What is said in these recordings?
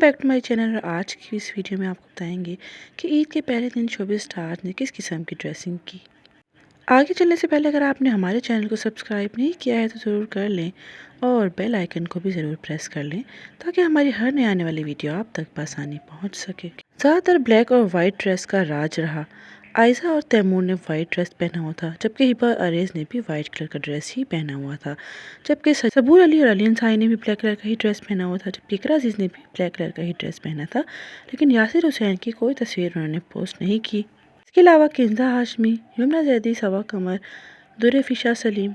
Back to my channel. اور آج کی اس ویڈیو میں آپ کو بتائیں گے کہ عید کے پہلے دن شوبز اسٹار نے کس قسم کی ڈریسنگ کی۔ آگے چلنے سے پہلے اگر آپ نے ہمارے چینل کو سبسکرائب نہیں کیا ہے تو ضرور کر لیں اور بیل آئیکن کو بھی ضرور پریس کر لیں تاکہ ہماری ہر نئے آنے والی ویڈیو آپ تک بآسانی پہنچ سکے۔ زیادہ تر بلیک اور وائٹ ڈریس کا راج رہا۔ عائزہ اور تیمور نے وائٹ ڈریس پہنا ہوا تھا، جبکہ ہبہ اور عریض نے بھی وائٹ کلر کا ڈریس ہی پہنا ہوا تھا، جبکہ صبور علی اور علین سائی نے بھی بلیک کلر کا ہی ڈریس پہنا ہوا تھا، جبکہ اقرا عزیز نے بھی بلیک کلر کا ہی ڈریس پہنا تھا، لیکن یاسر حسین کی کوئی تصویر انہوں نے پوسٹ نہیں کی۔ اس کے علاوہ کنزہ ہاشمی، یمنا زیدی، سوا قمر، در فشا سلیم،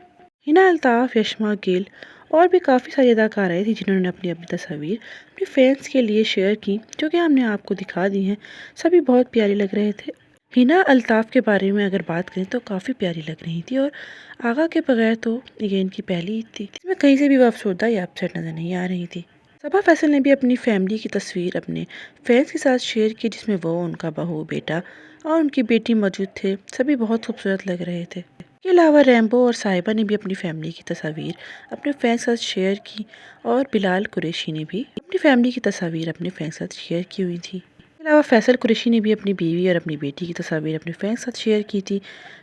ہنا الطاف، یشما گل اور بھی کافی ساری اداکارائیں تھیں جنہوں نے اپنی تصاویر اپنے فینس کے لیے شیئر کی، جو کہ ہم نے آپ کو دکھا دی ہیں۔ سبھی بہت پیاری لگ رہے تھے۔ ہنا الطاف کے بارے میں اگر بات کریں تو کافی پیاری لگ رہی تھی، اور آغا کے بغیر تو یہ ان کی پہلی عید تھی، اس میں کہیں سے بھی وہ افسردہ یا اپسیٹ نظر نہیں آ رہی تھی۔ صبا فیصل نے بھی اپنی فیملی کی تصویر اپنے فینس کے ساتھ شیئر کی، جس میں وہ، ان کا بہو، بیٹا اور ان کی بیٹی موجود تھے۔ سبھی بہت خوبصورت لگ رہے تھے۔ اس کے علاوہ ریمبو اور صاحبہ نے بھی اپنی فیملی کی تصاویر اپنے فینس کے ساتھ شیئر کی، اور بلال قریشی نے بھی اپنی فیملی کی تصاویر اپنے فینس کے ساتھ شیئر کی ہوئی تھی۔ اس کے علاوہ فیصل قریشی نے بھی اپنی بیوی اور اپنی بیٹی کی تصاویر اپنے فینس کے ساتھ شیئر کی تھی،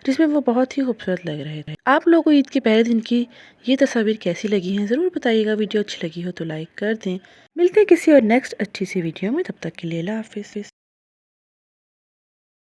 جس میں وہ بہت ہی خوبصورت لگ رہے تھے۔ آپ لوگوں کو عید کے پہلے دن کی یہ تصاویر کیسی لگی ہیں ضرور بتائیے گا۔ ویڈیو اچھی لگی ہو تو لائک کر دیں۔ ملتے ہیں کسی اور نیکسٹ اچھی سی ویڈیو میں، تب تک کے لیے اللہ حافظ۔